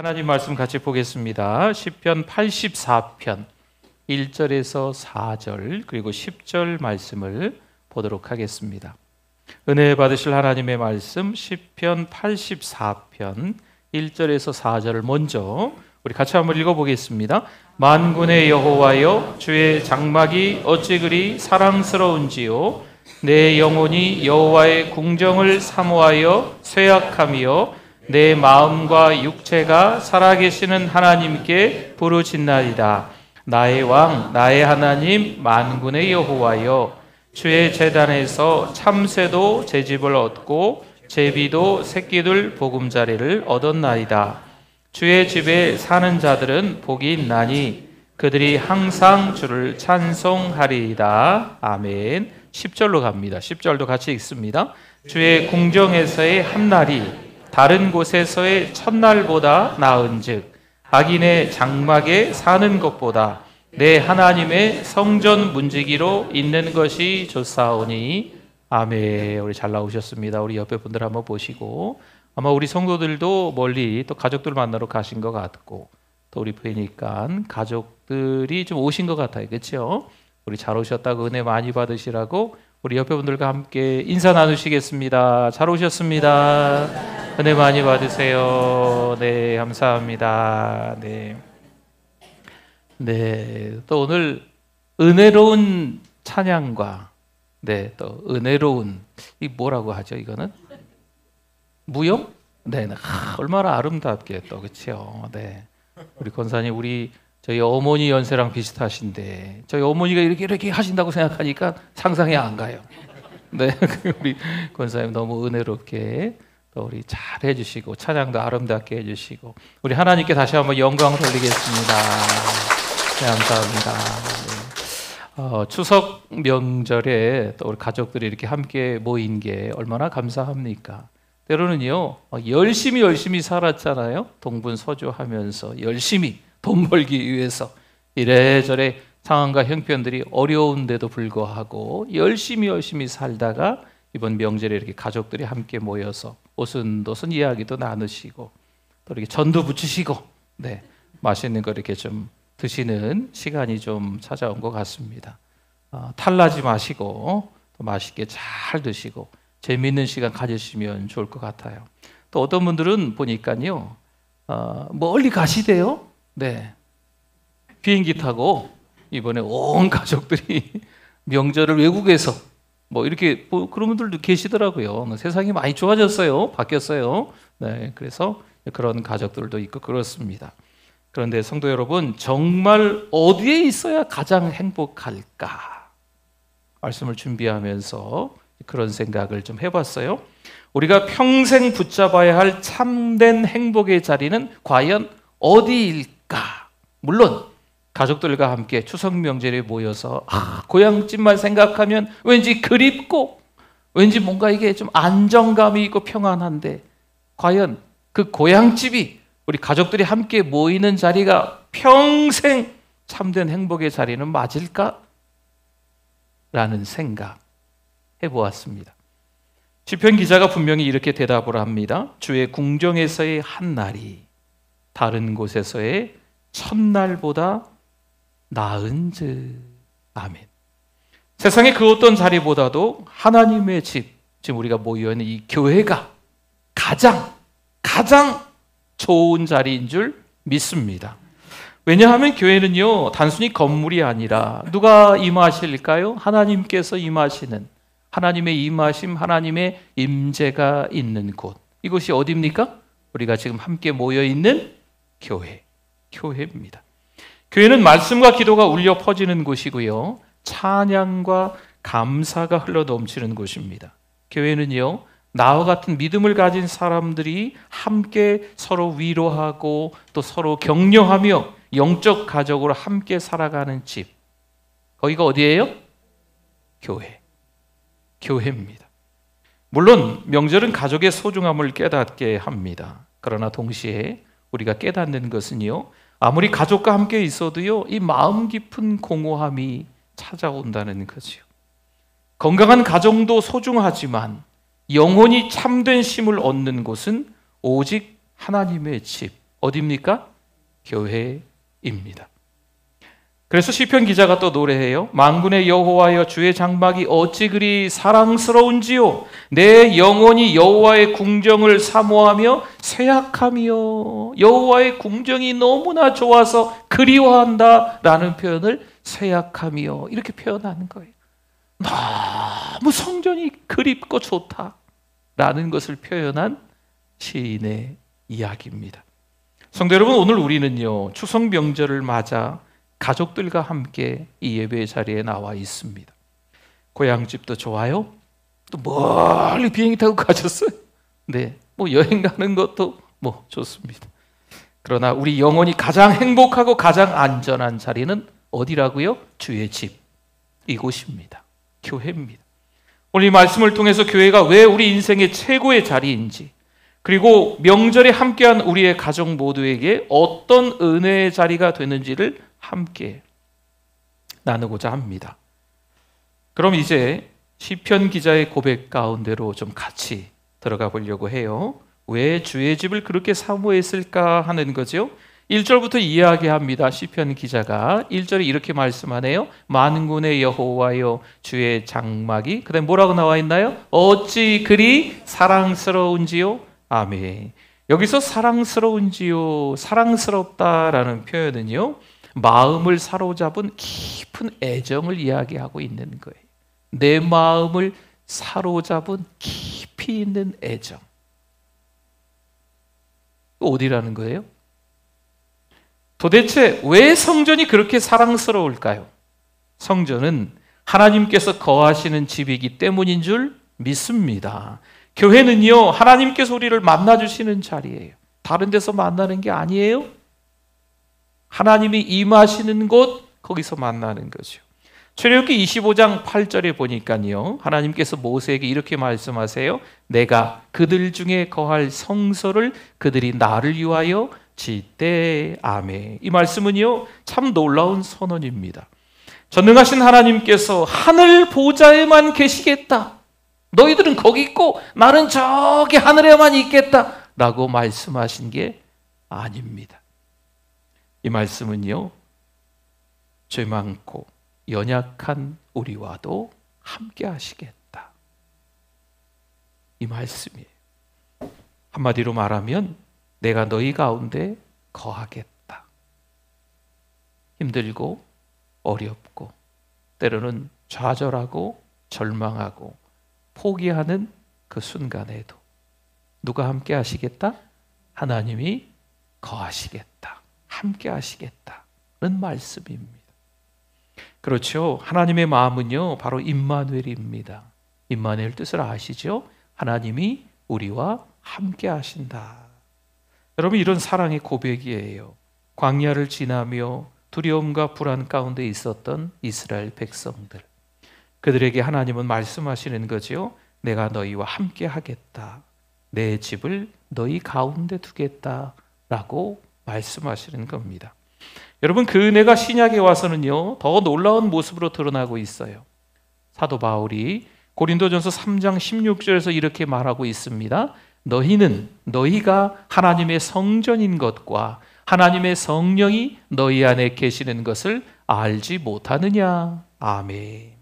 하나님 말씀 같이 보겠습니다. 시편 84편 1절에서 4절 그리고 10절 말씀을 보도록 하겠습니다. 은혜 받으실 하나님의 말씀 시편 84편 1절에서 4절을 먼저 우리 같이 한번 읽어보겠습니다. 만군의 여호와여, 주의 장막이 어찌 그리 사랑스러운지요. 내 영혼이 여호와의 궁정을 사모하여 쇠약하며 내 마음과 육체가 살아계시는 하나님께 부르짖나이다. 나의 왕, 나의 하나님, 만군의 여호와여, 주의 제단에서 참새도 제 집을 얻고 제비도 새끼들 보금자리를 얻었나이다. 주의 집에 사는 자들은 복이 있나니 그들이 항상 주를 찬송하리이다. 아멘. 10절로 갑니다. 10절도 같이 읽습니다. 주의 궁정에서의 한날이 다른 곳에서의 첫날보다 나은즉 악인의 장막에 사는 것보다 내 하나님의 성전 문지기로 있는 것이 좋사오니. 아멘. 우리 잘 나오셨습니다. 우리 옆에 분들 한번 보시고, 아마 우리 성도들도 멀리 또 가족들 만나러 가신 것 같고, 또 우리 뵈니까 가족들이 좀 오신 것 같아요. 그렇죠? 우리 잘 오셨다고 은혜 많이 받으시라고 우리 옆에 분들과 함께 인사 나누시겠습니다. 잘 오셨습니다. 은혜 많이 받으세요. 네, 감사합니다. 네. 네, 또 오늘 은혜로운 찬양과 또 은혜로운, 이 뭐라고 하죠? 이거는 무용? 네, 얼마나 아름답게 또, 그렇죠? 네, 우리 권사님, 저희 어머니 연세랑 비슷하신데 저희 어머니가 이렇게 하신다고 생각하니까 상상이 안 가요. 네, 우리 권사님 너무 은혜롭게 또 우리 잘 해주시고 찬양도 아름답게 해주시고 우리 하나님께 다시 한번 영광 돌리겠습니다. 네, 감사합니다. 네. 추석 명절에 또 우리 가족들이 이렇게 함께 모인 게 얼마나 감사합니까? 때로는요, 열심히 살았잖아요. 동분서주하면서 열심히 돈 벌기 위해서 이래저래 상황과 형편들이 어려운데도 불구하고 열심히 살다가 이번 명절에 이렇게 가족들이 함께 모여서 오순도순 이야기도 나누시고 또 이렇게 전도 붙이시고 네, 맛있는 거 이렇게 좀 드시는 시간이 좀 찾아온 것 같습니다. 탈나지 마시고 또 맛있게 잘 드시고 재미있는 시간 가지시면 좋을 것 같아요. 또 어떤 분들은 보니까요, 멀리 가시대요. 네, 비행기 타고 이번에 온 가족들이 명절을 외국에서 이렇게 그런 분들도 계시더라고요. 세상이 많이 좋아졌어요. 바뀌었어요. 네, 그래서 그런 가족들도 있고 그렇습니다. 그런데 성도 여러분, 정말 어디에 있어야 가장 행복할까? 말씀을 준비하면서 그런 생각을 좀 해봤어요. 우리가 평생 붙잡아야 할 참된 행복의 자리는 과연 어디일까? 물론 가족들과 함께 추석 명절에 모여서 고향집만 생각하면 왠지 그립고 왠지 뭔가 이게 좀 안정감이 있고 평안한데, 과연 그 고향집이 우리 가족들이 함께 모이는 자리가 평생 참된 행복의 자리는 맞을까? 라는 생각 해보았습니다. 시편 기자가 분명히 이렇게 대답을 합니다. 주의 궁정에서의 한날이 다른 곳에서의 첫날보다 나은즉. 아멘. 세상의 그 어떤 자리보다도 하나님의 집, 지금 우리가 모여있는 이 교회가 가장 좋은 자리인 줄 믿습니다. 왜냐하면 교회는요, 단순히 건물이 아니라 누가 임하실까요? 하나님께서 임하시는, 하나님의 임하심, 하나님의 임재가 있는 곳. 이곳이 어디입니까? 우리가 지금 함께 모여있는 교회입니다. 교회는 말씀과 기도가 울려 퍼지는 곳이고요, 찬양과 감사가 흘러 넘치는 곳입니다. 교회는요, 나와 같은 믿음을 가진 사람들이 함께 서로 위로하고 또 서로 격려하며 영적 가족으로 함께 살아가는 집. 거기가 어디예요? 교회입니다. 물론 명절은 가족의 소중함을 깨닫게 합니다. 그러나 동시에 우리가 깨닫는 것은요, 아무리 가족과 함께 있어도요, 이 마음 깊은 공허함이 찾아온다는 거죠. 건강한 가정도 소중하지만 영혼이 참된 쉼을 얻는 곳은 오직 하나님의 집, 어디입니까? 교회입니다. 그래서 시편 기자가 또 노래해요. 만군의 여호와여, 주의 장막이 어찌 그리 사랑스러운지요. 내 영혼이 여호와의 궁정을 사모하며 쇠약하며. 여호와의 궁정이 너무나 좋아서 그리워한다라는 표현을 쇠약하며 이렇게 표현하는 거예요. 너무 성전이 그립고 좋다라는 것을 표현한 시인의 이야기입니다. 성도 여러분, 오늘 우리는요, 추석 명절을 맞아 가족들과 함께 이 예배 자리에 나와 있습니다. 고향집도 좋아요? 또 멀리 비행기 타고 가셨어요? 네, 뭐 여행 가는 것도 뭐 좋습니다. 그러나 우리 영혼이 가장 행복하고 가장 안전한 자리는 어디라고요? 주의 집, 이곳입니다. 교회입니다. 오늘 이 말씀을 통해서 교회가 왜 우리 인생의 최고의 자리인지, 그리고 명절에 함께한 우리의 가족 모두에게 어떤 은혜의 자리가 되는지를 함께 나누고자 합니다. 그럼 이제 시편 기자의 고백 가운데로 좀 같이 들어가 보려고 해요. 왜 주의 집을 그렇게 사모했을까 하는 거죠. 1절부터 이야기합니다. 시편 기자가 1절에 이렇게 말씀하네요. 만군의 여호와여, 주의 장막이, 그 다음에 뭐라고 나와 있나요? 어찌 그리 사랑스러운지요. 아멘. 여기서 사랑스러운지요, 사랑스럽다라는 표현은요, 마음을 사로잡은 깊은 애정을 이야기하고 있는 거예요. 내 마음을 사로잡은 깊이 있는 애정. 어디라는 거예요? 도대체 왜 성전이 그렇게 사랑스러울까요? 성전은 하나님께서 거하시는 집이기 때문인 줄 믿습니다. 교회는요, 하나님께서 우리를 만나주시는 자리예요. 다른 데서 만나는 게 아니에요. 하나님이 임하시는 곳, 거기서 만나는 거죠. 출애굽기 25장 8절에 보니까요, 하나님께서 모세에게 이렇게 말씀하세요. 내가 그들 중에 거할 성소를 그들이 나를 위하여 짓되. 아멘. 이 말씀은요, 참 놀라운 선언입니다. 전능하신 하나님께서 하늘 보좌에만 계시겠다, 너희들은 거기 있고 나는 저기 하늘에만 있겠다 라고 말씀하신 게 아닙니다. 이 말씀은요, 죄 많고 연약한 우리와도 함께 하시겠다, 이 말씀이에요. 한마디로 말하면 내가 너희 가운데 거하겠다. 힘들고 어렵고 때로는 좌절하고 절망하고 포기하는 그 순간에도 누가 함께 하시겠다? 하나님이 거하시겠다, 함께 하시겠다는 말씀입니다. 그렇죠. 하나님의 마음은요, 바로 임마누엘입니다. 임마누엘 뜻을 아시죠? 하나님이 우리와 함께 하신다. 여러분, 이런 사랑의 고백이에요. 광야를 지나며 두려움과 불안 가운데 있었던 이스라엘 백성들, 그들에게 하나님은 말씀하시는 거죠. 내가 너희와 함께 하겠다, 내 집을 너희 가운데 두겠다 라고 말씀하시는 겁니다. 여러분, 그 은혜가 신약에 와서는요, 더 놀라운 모습으로 드러나고 있어요. 사도 바울이 고린도전서 3장 16절에서 이렇게 말하고 있습니다. 너희가 하나님의 성전인 것과 하나님의 성령이 너희 안에 계시는 것을 알지 못하느냐. 아멘.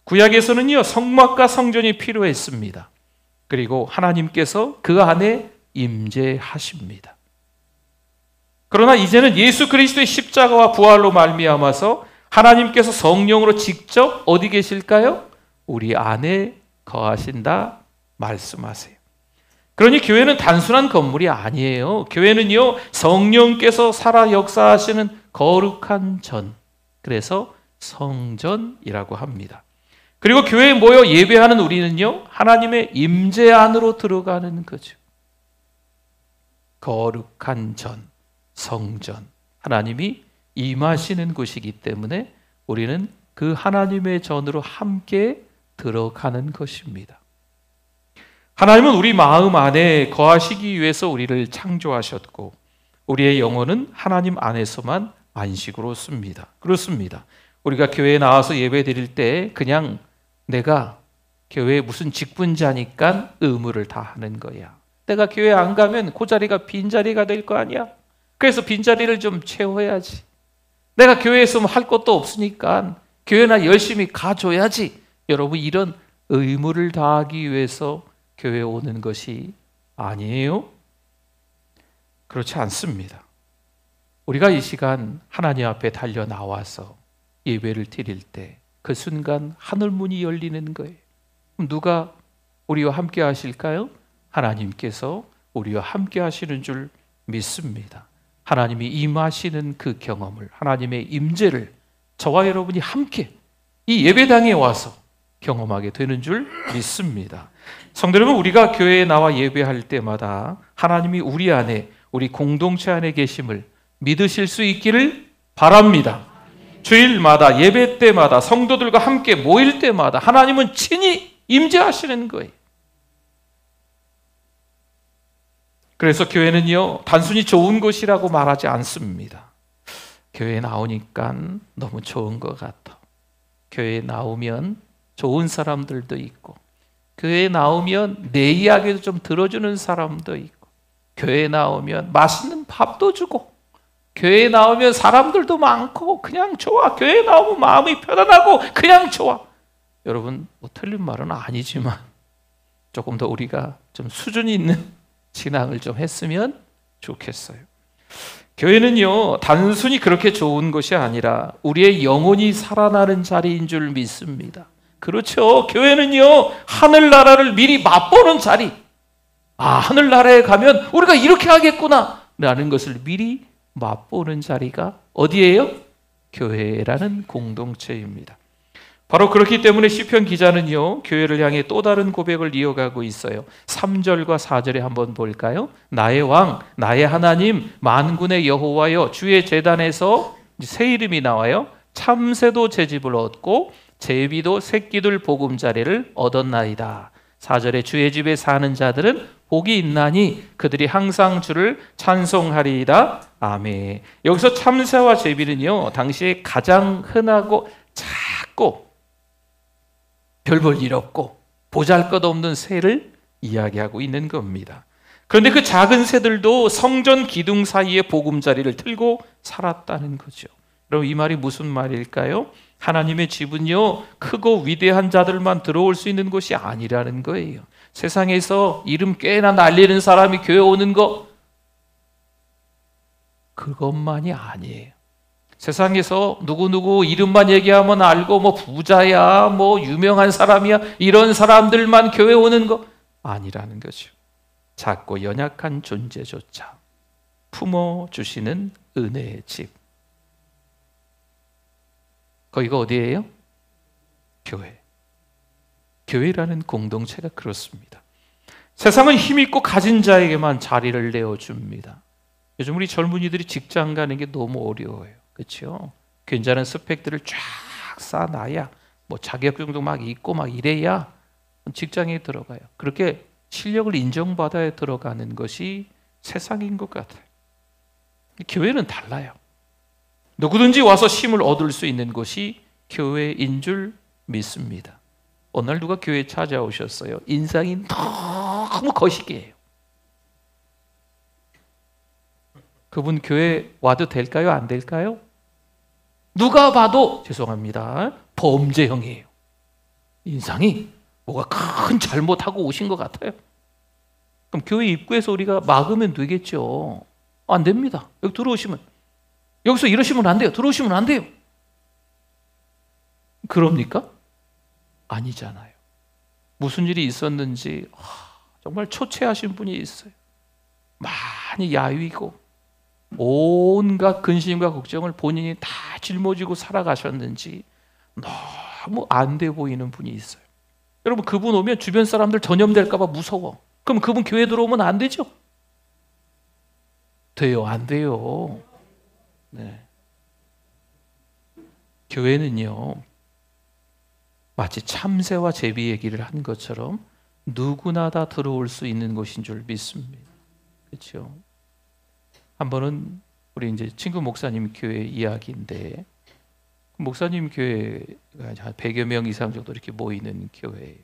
구약에서는요, 성막과 성전이 필요했습니다. 그리고 하나님께서 그 안에 임재하십니다. 그러나 이제는 예수 그리스도의 십자가와 부활로 말미암아서 하나님께서 성령으로 직접 어디 계실까요? 우리 안에 거하신다 말씀하세요. 그러니 교회는 단순한 건물이 아니에요. 교회는요, 성령께서 살아 역사하시는 거룩한 전, 그래서 성전이라고 합니다. 그리고 교회에 모여 예배하는 우리는요, 하나님의 임재 안으로 들어가는 거죠. 거룩한 전, 성전, 하나님이 임하시는 곳이기 때문에 우리는 그 하나님의 전으로 함께 들어가는 것입니다. 하나님은 우리 마음 안에 거하시기 위해서 우리를 창조하셨고, 우리의 영혼은 하나님 안에서만 안식으로 씁니다. 그렇습니다. 우리가 교회에 나와서 예배 드릴 때 그냥 내가 교회에 무슨 직분자니까 의무를 다 하는 거야. 내가 교회 안 가면 그 자리가 빈자리가 될 거 아니야? 그래서 빈자리를 좀 채워야지. 내가 교회에서 뭐 할 것도 없으니까 교회나 열심히 가줘야지. 여러분, 이런 의무를 다하기 위해서 교회에 오는 것이 아니에요? 그렇지 않습니다. 우리가 이 시간 하나님 앞에 달려 나와서 예배를 드릴 때 그 순간 하늘 문이 열리는 거예요. 그럼 누가 우리와 함께 하실까요? 하나님께서 우리와 함께 하시는 줄 믿습니다. 하나님이 임하시는 그 경험을, 하나님의 임재를 저와 여러분이 함께 이 예배당에 와서 경험하게 되는 줄 믿습니다. 성도 여러분, 우리가 교회에 나와 예배할 때마다 하나님이 우리 안에, 우리 공동체 안에 계심을 믿으실 수 있기를 바랍니다. 주일마다, 예배 때마다, 성도들과 함께 모일 때마다 하나님은 친히 임재하시는 거예요. 그래서 교회는요, 단순히 좋은 곳이라고 말하지 않습니다. 교회에 나오니까 너무 좋은 것 같아. 교회에 나오면 좋은 사람들도 있고, 교회에 나오면 내 이야기도 좀 들어주는 사람도 있고, 교회에 나오면 맛있는 밥도 주고, 교회에 나오면 사람들도 많고 그냥 좋아. 교회에 나오면 마음이 편안하고 그냥 좋아. 여러분, 뭐 틀린 말은 아니지만 조금 더 우리가 좀 수준 있는 신앙을 좀 했으면 좋겠어요. 교회는요, 단순히 그렇게 좋은 것이 아니라 우리의 영혼이 살아나는 자리인 줄 믿습니다. 그렇죠. 교회는요, 하늘나라를 미리 맛보는 자리. 하늘나라에 가면 우리가 이렇게 하겠구나 라는 것을 미리 맛보는 자리가 어디예요? 교회라는 공동체입니다. 바로 그렇기 때문에 시편 기자는요, 교회를 향해 또 다른 고백을 이어가고 있어요. 3절과 4절에 한번 볼까요? 나의 왕, 나의 하나님, 만군의 여호와여, 주의 제단에서 새 이름이 나와요. 참새도 제 집을 얻고 제비도 새끼들 보금자리를 얻었나이다. 4절에 주의 집에 사는 자들은 복이 있나니 그들이 항상 주를 찬송하리이다. 아멘. 여기서 참새와 제비는요, 당시에 가장 흔하고 작고 별 볼 일 없고 보잘것없는 새를 이야기하고 있는 겁니다. 그런데 그 작은 새들도 성전 기둥 사이에 보금자리를 틀고 살았다는 거죠. 여러분, 이 말이 무슨 말일까요? 하나님의 집은요, 크고 위대한 자들만 들어올 수 있는 곳이 아니라는 거예요. 세상에서 이름 꽤나 날리는 사람이 교회 오는 거, 그것만이 아니에요. 세상에서 누구누구 이름만 얘기하면 알고 뭐 부자야, 뭐 유명한 사람이야, 이런 사람들만 교회 오는 거 아니라는 거죠. 작고 연약한 존재조차 품어주시는 은혜의 집. 거기가 어디예요? 교회. 교회라는 공동체가 그렇습니다. 세상은 힘있고 가진 자에게만 자리를 내어줍니다. 요즘 우리 젊은이들이 직장 가는 게 너무 어려워요. 그렇죠? 괜찮은 스펙들을 쫙 쌓아놔야, 뭐 자격증도 막 있고 막 이래야 직장에 들어가요. 그렇게 실력을 인정받아야 들어가는 것이 세상인 것 같아요. 교회는 달라요. 누구든지 와서 쉼을 얻을 수 있는 곳이 교회인 줄 믿습니다. 어느 날 누가 교회에 찾아오셨어요. 인상이 너무 거시기해요. 그분 교회 와도 될까요? 안 될까요? 누가 봐도 죄송합니다, 범죄형이에요. 인상이 뭐가 큰 잘못하고 오신 것 같아요. 그럼 교회 입구에서 우리가 막으면 되겠죠. 안 됩니다. 여기 들어오시면, 여기서 이러시면 안 돼요. 들어오시면 안 돼요. 그럽니까? 아니잖아요. 무슨 일이 있었는지 정말 초췌하신 분이 있어요. 많이 야위고 온갖 근심과 걱정을 본인이 다 짊어지고 살아가셨는지 너무 안 돼 보이는 분이 있어요. 여러분, 그분 오면 주변 사람들 전염될까 봐 무서워. 그럼 그분 교회 들어오면 안 되죠? 돼요? 안 돼요? 네. 교회는요, 마치 참새와 제비 얘기를 한 것처럼 누구나 다 들어올 수 있는 곳인 줄 믿습니다. 그렇죠? 한 번은 우리 이제 친구 목사님 교회 이야기인데, 목사님 교회가 한 100여 명 이상 정도 이렇게 모이는 교회예요.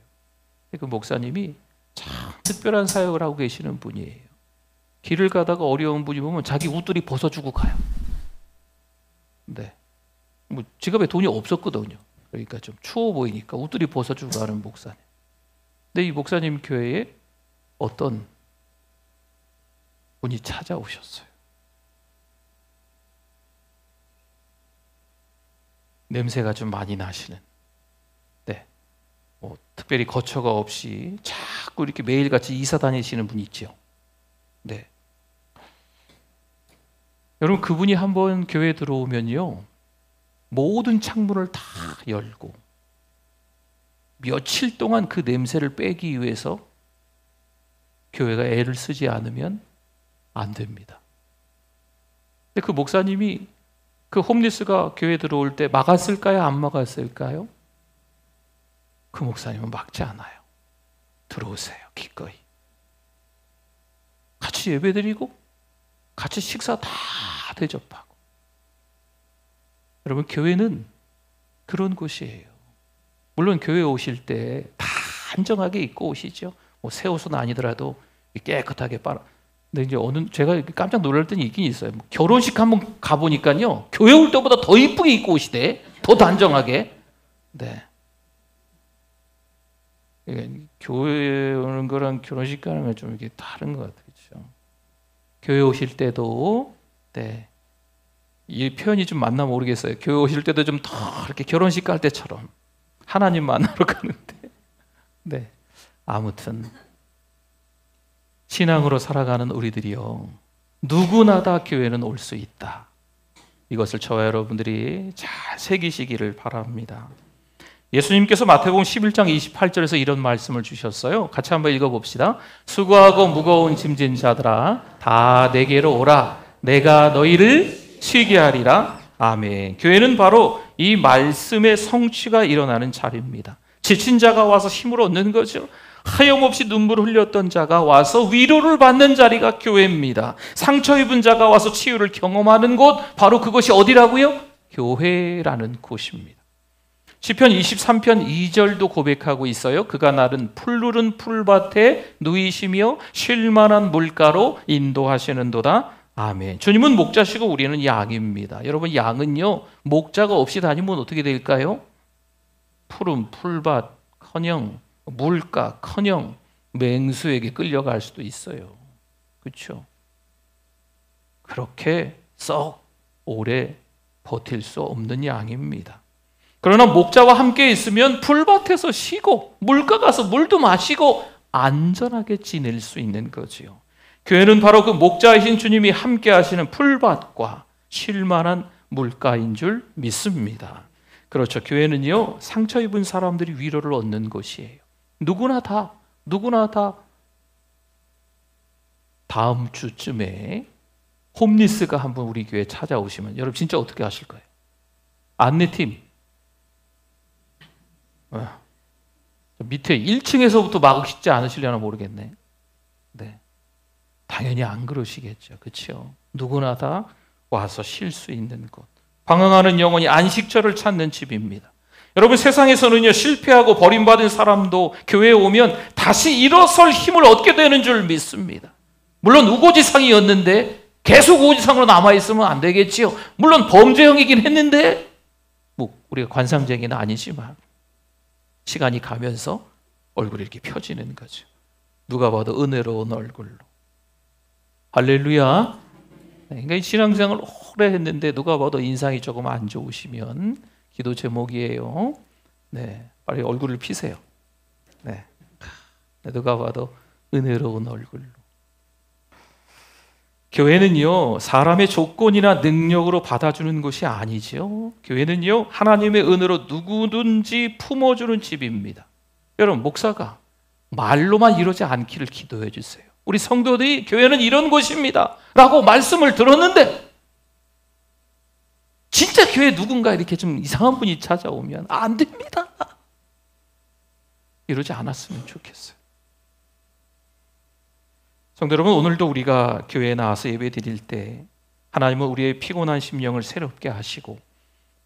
그 목사님이 참 특별한 사역을 하고 계시는 분이에요. 길을 가다가 어려운 분이 보면 자기 옷들이 벗어주고 가요. 네. 뭐 지갑에 돈이 없었거든요. 그러니까 좀 추워 보이니까 옷들이 벗어주고 가는 목사님. 근데 이 목사님 교회에 어떤 분이 찾아오셨어요. 냄새가 좀 많이 나시는, 네, 뭐 특별히 거처가 없이 자꾸 이렇게 매일같이 이사 다니시는 분이 있죠. 네. 여러분, 그분이 한번 교회에 들어오면요, 모든 창문을 다 열고 며칠 동안 그 냄새를 빼기 위해서 교회가 애를 쓰지 않으면 안 됩니다. 근데 그 목사님이 그 홈리스가 교회에 들어올 때 막았을까요? 안 막았을까요? 그 목사님은 막지 않아요. 들어오세요, 기꺼이. 같이 예배드리고 같이 식사 다 대접하고. 여러분, 교회는 그런 곳이에요. 물론 교회 오실 때 다 한정하게 입고 오시죠. 뭐 새 옷은 아니더라도 깨끗하게 빨아. 근데 이제 제가 깜짝 놀랄 때는 있긴 있어요. 결혼식 한번 가보니까요, 교회 올 때보다 더 이쁘게 입고 오시대. 더 단정하게. 네. 교회 오는 거랑 결혼식 가는 건 좀 이게 다른 것 같아요. 그렇죠? 교회 오실 때도, 네, 이 표현이 좀 맞나 모르겠어요. 교회 오실 때도 좀 더 이렇게 결혼식 갈 때처럼 하나님 만나러 가는데, 네, 아무튼 신앙으로 살아가는 우리들이요, 누구나 다 교회는 올 수 있다. 이것을 저와 여러분들이 잘 새기시기를 바랍니다. 예수님께서 마태복음 11장 28절에서 이런 말씀을 주셨어요. 같이 한번 읽어봅시다. 수고하고 무거운 짐진 자들아, 다 내게로 오라. 내가 너희를 쉬게 하리라. 아멘. 교회는 바로 이 말씀의 성취가 일어나는 자리입니다. 지친 자가 와서 힘을 얻는 거죠. 하염없이 눈물을 흘렸던 자가 와서 위로를 받는 자리가 교회입니다. 상처 입은 자가 와서 치유를 경험하는 곳, 바로 그것이 어디라고요? 교회라는 곳입니다. 시편 23편 2절도 고백하고 있어요. 그가 나른 푸르른 풀밭에 누이시며 쉴만한 물가로 인도하시는도다. 아멘. 주님은 목자시고 우리는 양입니다. 여러분, 양은요, 목자가 없이 다니면 어떻게 될까요? 푸른 풀밭커녕 물가커녕 맹수에게 끌려갈 수도 있어요. 그렇죠? 그렇게 썩 오래 버틸 수 없는 양입니다. 그러나 목자와 함께 있으면 풀밭에서 쉬고 물가 가서 물도 마시고 안전하게 지낼 수 있는 거지요. 교회는 바로 그 목자이신 주님이 함께 하시는 풀밭과 쉴만한 물가인 줄 믿습니다. 그렇죠. 교회는요, 상처 입은 사람들이 위로를 얻는 곳이에요. 누구나 다 다음 주쯤에 홈리스가 한번 우리 교회에 찾아오시면 여러분 진짜 어떻게 하실 거예요? 안내팀 밑에 1층에서부터 막기 쉽지 않으시려나 모르겠네. 네, 당연히 안 그러시겠죠. 그렇죠? 누구나 다 와서 쉴 수 있는 곳. 방황하는 영혼이 안식처를 찾는 집입니다. 여러분, 세상에서는요, 실패하고 버림받은 사람도 교회에 오면 다시 일어설 힘을 얻게 되는 줄 믿습니다. 물론 우고지상이었는데 계속 우고지상으로 남아있으면 안 되겠지요. 물론 범죄형이긴 했는데 뭐 우리가 관상쟁이는 아니지만 시간이 가면서 얼굴이 이렇게 펴지는 거죠. 누가 봐도 은혜로운 얼굴로. 할렐루야. 그러니까 신앙생활을 오래 했는데 누가 봐도 인상이 조금 안 좋으시면 기도 제목이에요. 네, 빨리 얼굴을 피세요. 네, 누가 봐도 은혜로운 얼굴로. 교회는요, 사람의 조건이나 능력으로 받아주는 것이 아니죠. 교회는요, 하나님의 은혜로 누구든지 품어주는 집입니다. 여러분, 목사가 말로만 이러지 않기를 기도해 주세요. 우리 성도들이 교회는 이런 곳입니다 라고 말씀을 들었는데 진짜 교회 누군가 이렇게 좀 이상한 분이 찾아오면 안 됩니다. 이러지 않았으면 좋겠어요. 성도 여러분, 오늘도 우리가 교회에 나와서 예배 드릴 때 하나님은 우리의 피곤한 심령을 새롭게 하시고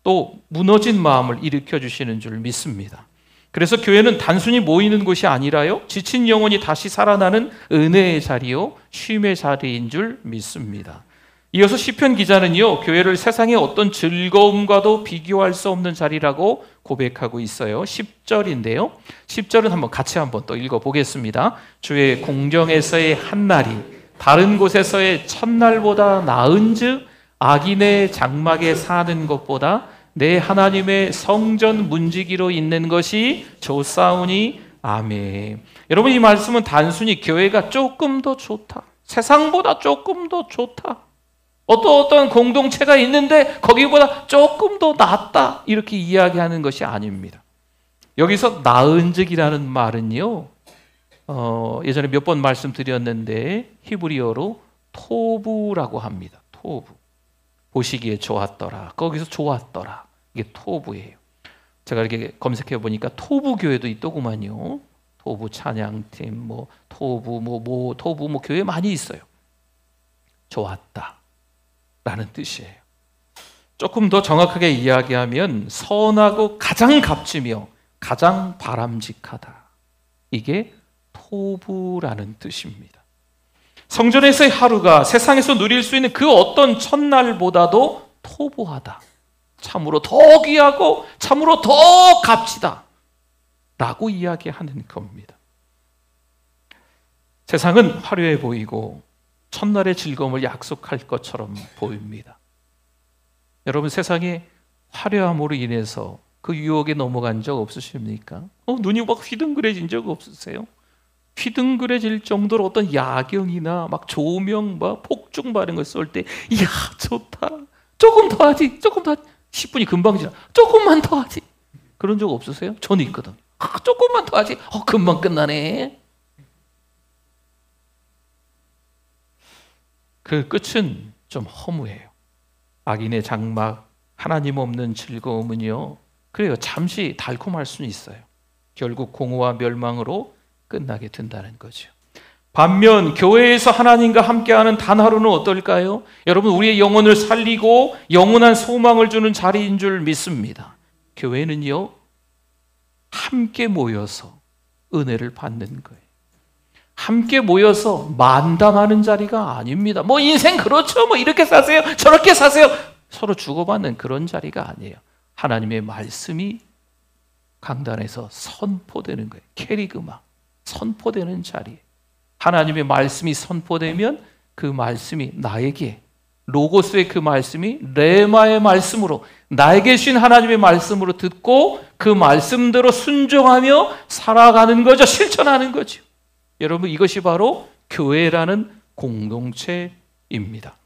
또 무너진 마음을 일으켜 주시는 줄 믿습니다. 그래서 교회는 단순히 모이는 곳이 아니라요, 지친 영혼이 다시 살아나는 은혜의 자리요, 쉼의 자리인 줄 믿습니다. 이어서 시편 기자는요, 교회를 세상의 어떤 즐거움과도 비교할 수 없는 자리라고 고백하고 있어요. 10절인데요. 10절은 같이 한번 또 읽어보겠습니다. 주의 공정에서의 한날이 다른 곳에서의 첫날보다 나은즉 악인의 장막에 사는 것보다 내 하나님의 성전 문지기로 있는 것이 좋사오니 아멘. 여러분, 이 말씀은 단순히 교회가 조금 더 좋다, 세상보다 조금 더 좋다, 어떤 공동체가 있는데 거기보다 조금 더 낫다, 이렇게 이야기하는 것이 아닙니다. 여기서 나은즉이라는 말은요, 예전에 몇 번 말씀드렸는데 히브리어로 토부라고 합니다. 토부. 보시기에 좋았더라, 거기서 좋았더라, 이게 토부예요. 제가 이렇게 검색해 보니까 토부 교회도 있더구만요. 토부 찬양팀, 토부 교회 많이 있어요. 좋았다 라는 뜻이에요. 조금 더 정확하게 이야기하면 선하고 가장 값지며 가장 바람직하다, 이게 토부라는 뜻입니다. 성전에서의 하루가 세상에서 누릴 수 있는 그 어떤 첫날보다도 토부하다, 참으로 더 귀하고 참으로 더 값지다 라고 이야기하는 겁니다. 세상은 화려해 보이고 첫날의 즐거움을 약속할 것처럼 보입니다. 여러분, 세상에 화려함으로 인해서 그 유혹에 넘어간 적 없으십니까? 눈이 막 휘둥그레진 적 없으세요? 휘둥그레질 정도로 어떤 야경이나 조명, 폭죽 이런 걸 쏠 때, 이야 좋다, 조금 더 하지, 조금 더 하지, 10분이 금방 지나, 조금만 더 하지, 그런 적 없으세요? 저는 있거든. 조금만 더 하지, 금방 끝나네. 그 끝은 좀 허무해요. 악인의 장막, 하나님 없는 즐거움은요, 그래요, 잠시 달콤할 수는 있어요. 결국 공허와 멸망으로 끝나게 된다는 거죠. 반면 교회에서 하나님과 함께하는 단 하루는 어떨까요? 여러분, 우리의 영혼을 살리고 영원한 소망을 주는 자리인 줄 믿습니다. 교회는요, 함께 모여서 은혜를 받는 거예요. 함께 모여서 만담하는 자리가 아닙니다. 인생 그렇죠, 이렇게 사세요, 저렇게 사세요, 서로 주고받는 그런 자리가 아니에요. 하나님의 말씀이 강단에서 선포되는 거예요. 캐리그마, 선포되는 자리. 하나님의 말씀이 선포되면 그 말씀이 나에게, 로고스의 그 말씀이 레마의 말씀으로, 나에게 주신 하나님의 말씀으로 듣고 그 말씀대로 순종하며 살아가는 거죠. 실천하는 거죠. 여러분, 이것이 바로 교회라는 공동체입니다.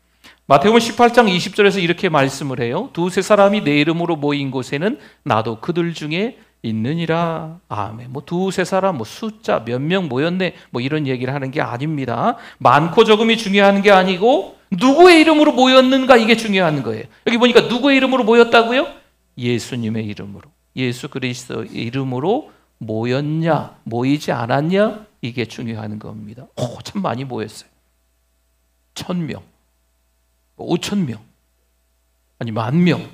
마태복음 18장 20절에서 이렇게 말씀을 해요. 두세 사람이 내 이름으로 모인 곳에는 나도 그들 중에 있느니라. 아멘. 두세 사람, 숫자 몇 명 모였네, 이런 얘기를 하는 게 아닙니다. 많고 적음이 중요한 게 아니고 누구의 이름으로 모였는가, 이게 중요한 거예요. 여기 보니까 누구의 이름으로 모였다고요? 예수님의 이름으로, 예수 그리스도의 이름으로 모였냐, 모이지 않았냐, 이게 중요한 겁니다. 참 많이 모였어요. 1,000명, 5,000명, 아니 10,000명.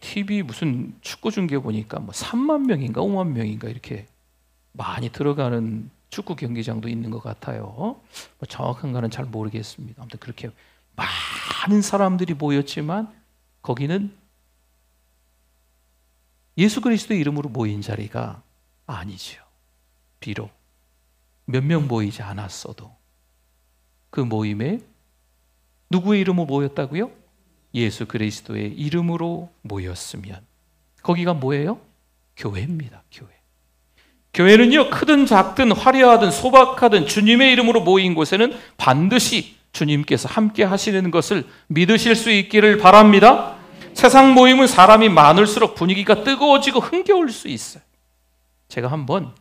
TV 무슨 축구 중계 보니까 3만 명인가 5만 명인가 이렇게 많이 들어가는 축구 경기장도 있는 것 같아요. 정확한 거는 잘 모르겠습니다. 아무튼 그렇게 많은 사람들이 모였지만 거기는 예수 그리스도의 이름으로 모인 자리가 아니죠. 비록 몇 명 모이지 않았어도 그 모임에 누구의 이름으로 모였다고요? 예수 그리스도의 이름으로 모였으면 거기가 뭐예요? 교회입니다. 교회. 교회는요, 크든 작든 화려하든 소박하든 주님의 이름으로 모인 곳에는 반드시 주님께서 함께 하시는 것을 믿으실 수 있기를 바랍니다. 세상 모임은 사람이 많을수록 분위기가 뜨거워지고 흥겨울 수 있어요. 제가 한번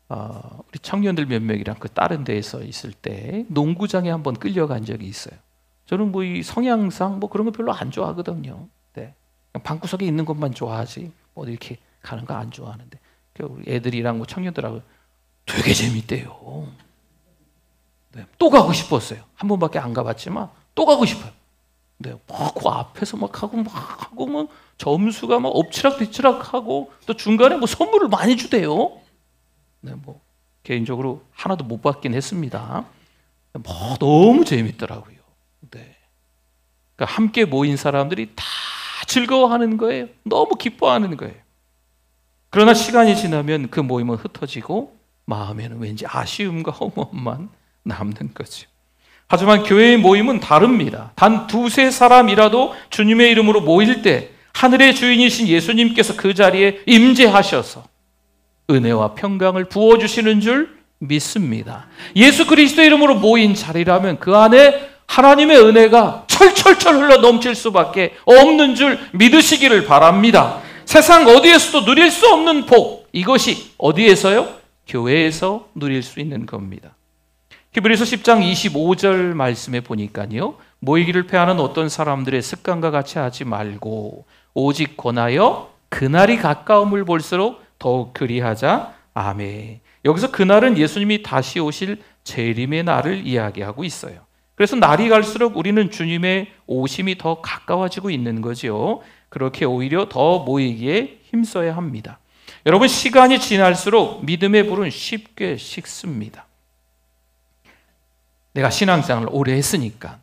우리 청년들 몇 명이랑 다른 데에서 있을 때 농구장에 한번 끌려간 적이 있어요. 저는 이 성향상 그런 거 별로 안 좋아하거든요. 네. 그냥 방구석에 있는 것만 좋아하지 이렇게 가는 거 안 좋아하는데 우리 애들이랑 청년들하고 되게 재밌대요. 네. 또 가고 싶었어요. 한 번밖에 안 가봤지만 또 가고 싶어요. 네. 그 앞에서 하고 점수가 막 엎치락뒤치락하고 또 중간에 뭐 선물을 많이 주대요. 네, 뭐 개인적으로 하나도 못 받긴 했습니다. 뭐 너무 재밌더라고요. 네. 그러니까 함께 모인 사람들이 다 즐거워하는 거예요. 너무 기뻐하는 거예요. 그러나 시간이 지나면 그 모임은 흩어지고 마음에는 왠지 아쉬움과 허무함만 남는 거죠. 하지만 교회의 모임은 다릅니다. 단 두세 사람이라도 주님의 이름으로 모일 때 하늘의 주인이신 예수님께서 그 자리에 임재하셔서 은혜와 평강을 부어주시는 줄 믿습니다. 예수 그리스도의 이름으로 모인 자리라면 그 안에 하나님의 은혜가 철철철 흘러 넘칠 수밖에 없는 줄 믿으시기를 바랍니다. 세상 어디에서도 누릴 수 없는 복, 이것이 어디에서요? 교회에서 누릴 수 있는 겁니다. 히브리서 10장 25절 말씀에 보니까요, 모이기를 패하는 어떤 사람들의 습관과 같이 하지 말고 오직 권하여 그날이 가까움을 볼수록 더욱 그리하자. 아멘. 여기서 그날은 예수님이 다시 오실 재림의 날을 이야기하고 있어요. 그래서 날이 갈수록 우리는 주님의 오심이 더 가까워지고 있는 거죠. 그렇게 오히려 더 모이기에 힘써야 합니다. 여러분, 시간이 지날수록 믿음의 불은 쉽게 식습니다. 내가 신앙생활을 오래 했으니까,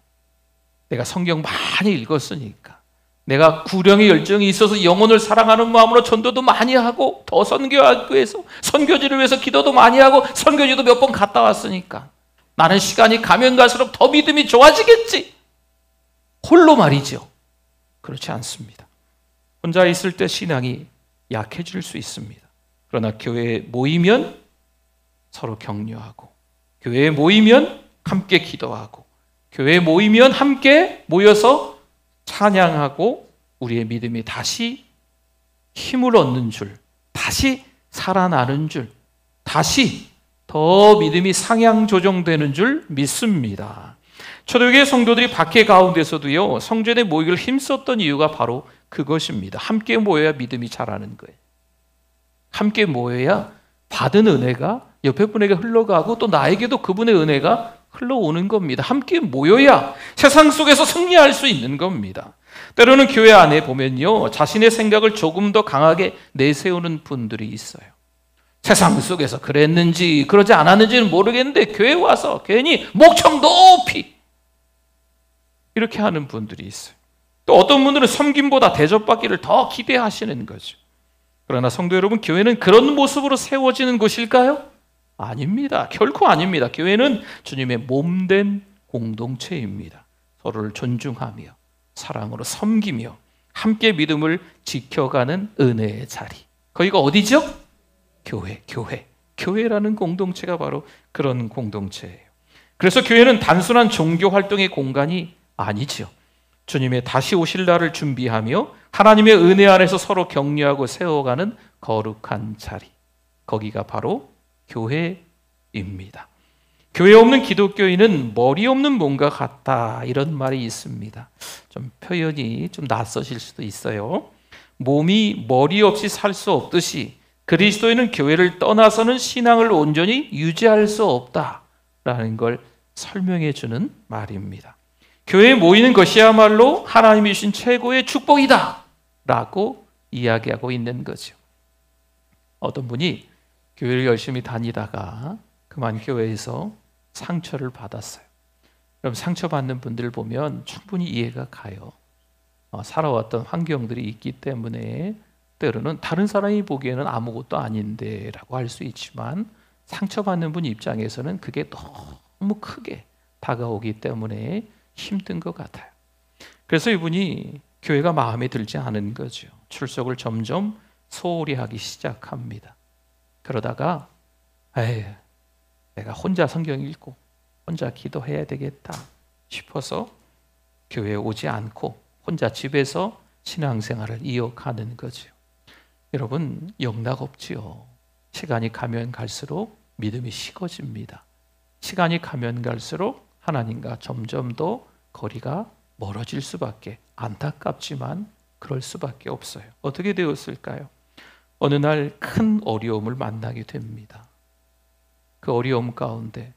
내가 성경 많이 읽었으니까, 내가 구령의 열정이 있어서 영혼을 사랑하는 마음으로 전도도 많이 하고 더 선교하기 위해서 선교지를 위해서 기도도 많이 하고 선교지도 몇 번 갔다 왔으니까 나는 시간이 가면 갈수록 더 믿음이 좋아지겠지. 홀로 말이죠. 그렇지 않습니다. 혼자 있을 때 신앙이 약해질 수 있습니다. 그러나 교회에 모이면 서로 격려하고, 교회에 모이면 함께 기도하고, 교회에 모이면 함께 모여서 찬양하고 우리의 믿음이 다시 힘을 얻는 줄, 다시 살아나는 줄, 다시 더 믿음이 상향 조정되는 줄 믿습니다. 초대교회 성도들이 박해 가운데서도요, 성전에 모이기를 힘썼던 이유가 바로 그것입니다. 함께 모여야 믿음이 자라는 거예요. 함께 모여야 받은 은혜가 옆에 분에게 흘러가고 또 나에게도 그분의 은혜가 흘러오는 겁니다. 함께 모여야 세상 속에서 승리할 수 있는 겁니다. 때로는 교회 안에 보면요, 자신의 생각을 조금 더 강하게 내세우는 분들이 있어요. 세상 속에서 그랬는지 그러지 않았는지는 모르겠는데 교회에 와서 괜히 목청 높이 이렇게 하는 분들이 있어요. 또 어떤 분들은 섬김보다 대접받기를 더 기대하시는 거죠. 그러나 성도 여러분, 교회는 그런 모습으로 세워지는 곳일까요? 아닙니다. 결코 아닙니다. 교회는 주님의 몸된 공동체입니다. 서로를 존중하며 사랑으로 섬기며 함께 믿음을 지켜가는 은혜의 자리. 거기가 어디죠? 교회라는 공동체가 바로 그런 공동체예요. 그래서 교회는 단순한 종교 활동의 공간이 아니죠. 주님의 다시 오실 날을 준비하며 하나님의 은혜 안에서 서로 격려하고 세워가는 거룩한 자리. 거기가 바로 교회입니다. 교회 없는 기독교인은 머리 없는 뭔가 같다, 이런 말이 있습니다. 좀 표현이 좀 낯서실 수도 있어요. 몸이 머리 없이 살 수 없듯이 그리스도인은 교회를 떠나서는 신앙을 온전히 유지할 수 없다라는 걸 설명해 주는 말입니다. 교회에 모이는 것이야말로 하나님이 주신 최고의 축복이다 라고 이야기하고 있는 거죠. 어떤 분이 교회를 열심히 다니다가 그만 교회에서 상처를 받았어요. 그럼 상처받는 분들을 보면 충분히 이해가 가요. 살아왔던 환경들이 있기 때문에 때로는 다른 사람이 보기에는 아무것도 아닌데 라고 할 수 있지만 상처받는 분 입장에서는 그게 너무 크게 다가오기 때문에 힘든 것 같아요. 그래서 이분이 교회가 마음에 들지 않은 거죠. 출석을 점점 소홀히 하기 시작합니다. 그러다가 내가 혼자 성경 읽고 혼자 기도해야 되겠다 싶어서 교회에 오지 않고 혼자 집에서 신앙생활을 이어가는 거죠. 여러분, 영락 없지요. 시간이 가면 갈수록 믿음이 식어집니다. 시간이 가면 갈수록 하나님과 점점 더 거리가 멀어질 수밖에, 안타깝지만 그럴 수밖에 없어요. 어떻게 되었을까요? 어느 날 큰 어려움을 만나게 됩니다. 그 어려움 가운데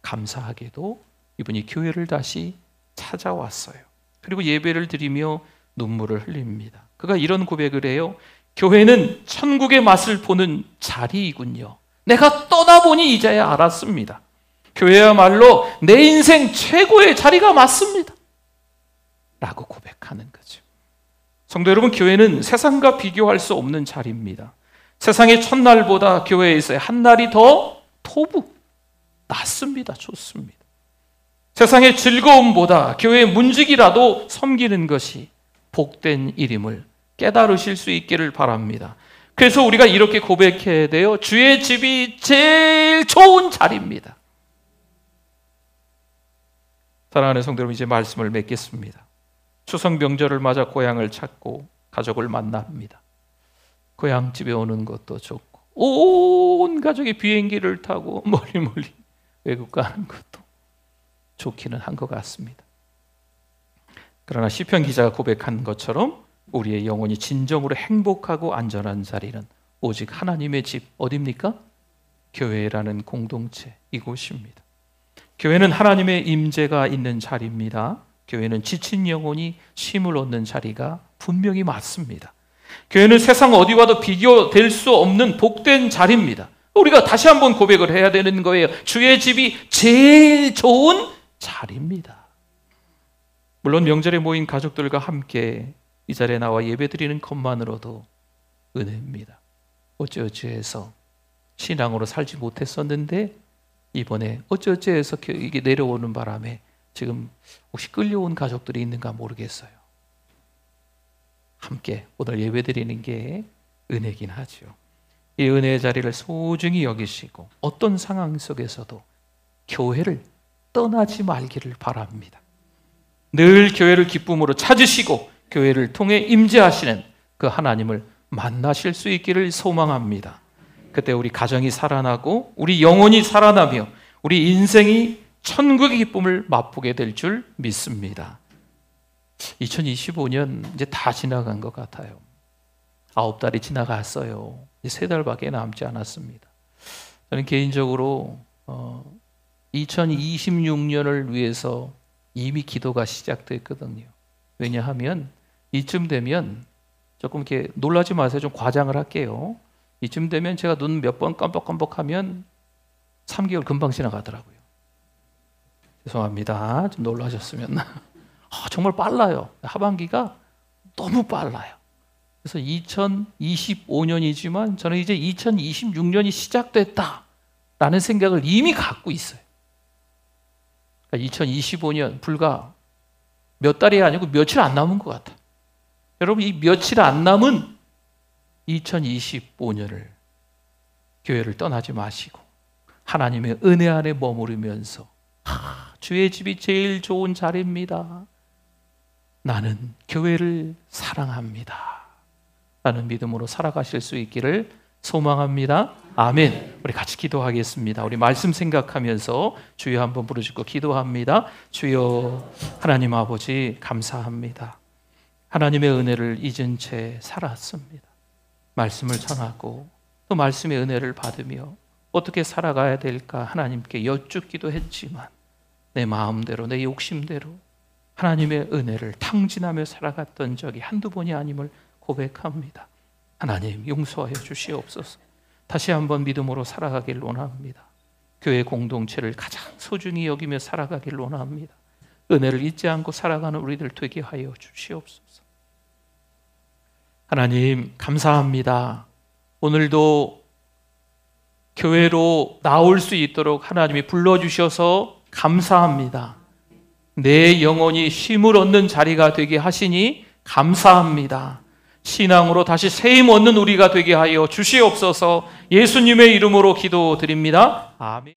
감사하게도 이분이 교회를 다시 찾아왔어요. 그리고 예배를 드리며 눈물을 흘립니다. 그가 이런 고백을 해요. 교회는 천국의 맛을 보는 자리이군요. 내가 떠나보니 이제야 알았습니다. 교회야말로 내 인생 최고의 자리가 맞습니다. 라고 고백하는 거죠. 성도 여러분, 교회는 세상과 비교할 수 없는 자리입니다. 세상의 첫날보다 교회에서의 한 날이 더 낫습니다. 좋습니다. 세상의 즐거움보다 교회의 문지기라도 섬기는 것이 복된 일임을 깨달으실 수 있기를 바랍니다. 그래서 우리가 이렇게 고백해야 돼요. 주의 집이 제일 좋은 자리입니다. 사랑하는 성도 여러분, 이제 말씀을 맺겠습니다. 추석 명절을 맞아 고향을 찾고 가족을 만납니다. 고향집에 오는 것도 좋고 온 가족이 비행기를 타고 멀리 외국 가는 것도 좋기는 한 것 같습니다. 그러나 시편 기자가 고백한 것처럼 우리의 영혼이 진정으로 행복하고 안전한 자리는 오직 하나님의 집, 어디입니까? 교회라는 공동체, 이곳입니다. 교회는 하나님의 임재가 있는 자리입니다. 교회는 지친 영혼이 쉼을 얻는 자리가 분명히 맞습니다. 교회는 세상 어디와도 비교될 수 없는 복된 자리입니다. 우리가 다시 한번 고백을 해야 되는 거예요. 주의 집이 제일 좋은 자리입니다. 물론 명절에 모인 가족들과 함께 이 자리에 나와 예배드리는 것만으로도 은혜입니다. 어찌어찌해서 신앙으로 살지 못했었는데 이번에 어찌어찌해서 이게 내려오는 바람에 지금 혹시 끌려온 가족들이 있는가 모르겠어요. 함께 오늘 예배드리는 게 은혜긴 하죠. 이 은혜의 자리를 소중히 여기시고 어떤 상황 속에서도 교회를 떠나지 말기를 바랍니다. 늘 교회를 기쁨으로 찾으시고 교회를 통해 임재하시는 그 하나님을 만나실 수 있기를 소망합니다. 그때 우리 가정이 살아나고 우리 영혼이 살아나며 우리 인생이 천국의 기쁨을 맛보게 될 줄 믿습니다. 2025년 이제 다 지나간 것 같아요. 9달이 지나갔어요. 이제 3달밖에 남지 않았습니다. 저는 개인적으로 2026년을 위해서 이미 기도가 시작됐거든요. 왜냐하면 이쯤 되면 조금 이렇게 놀라지 마세요. 좀 과장을 할게요. 이쯤 되면 제가 눈 몇 번 깜빡깜빡하면 3개월 금방 지나가더라고요. 죄송합니다. 좀 놀라셨으면. 정말 빨라요. 하반기가 너무 빨라요. 그래서 2025년이지만 저는 이제 2026년이 시작됐다라는 생각을 이미 갖고 있어요. 그러니까 2025년 불과 몇 달이 아니고 며칠 안 남은 것 같아요. 여러분, 이 며칠 안 남은 2025년을 교회를 떠나지 마시고 하나님의 은혜 안에 머무르면서 주의 집이 제일 좋은 자리입니다. 나는 교회를 사랑합니다. 라는 믿음으로 살아가실 수 있기를 소망합니다. 아멘. 우리 같이 기도하겠습니다. 우리 말씀 생각하면서 주여 한번 부르시고 기도합니다. 주여 하나님 아버지 감사합니다. 하나님의 은혜를 잊은 채 살았습니다. 말씀을 전하고 또 말씀의 은혜를 받으며 어떻게 살아가야 될까 하나님께 여쭙기도 했지만 내 마음대로 내 욕심대로 하나님의 은혜를 탕진하며 살아갔던 적이 한두 번이 아님을 고백합니다. 하나님 용서하여 주시옵소서. 다시 한번 믿음으로 살아가길 원합니다. 교회 공동체를 가장 소중히 여기며 살아가길 원합니다. 은혜를 잊지 않고 살아가는 우리들 되게 하여 주시옵소서. 하나님 감사합니다. 오늘도 교회로 나올 수 있도록 하나님이 불러주셔서 감사합니다. 내 영혼이 쉼을 얻는 자리가 되게 하시니 감사합니다. 신앙으로 다시 새 힘 얻는 우리가 되게 하여 주시옵소서. 예수님의 이름으로 기도드립니다. 아멘.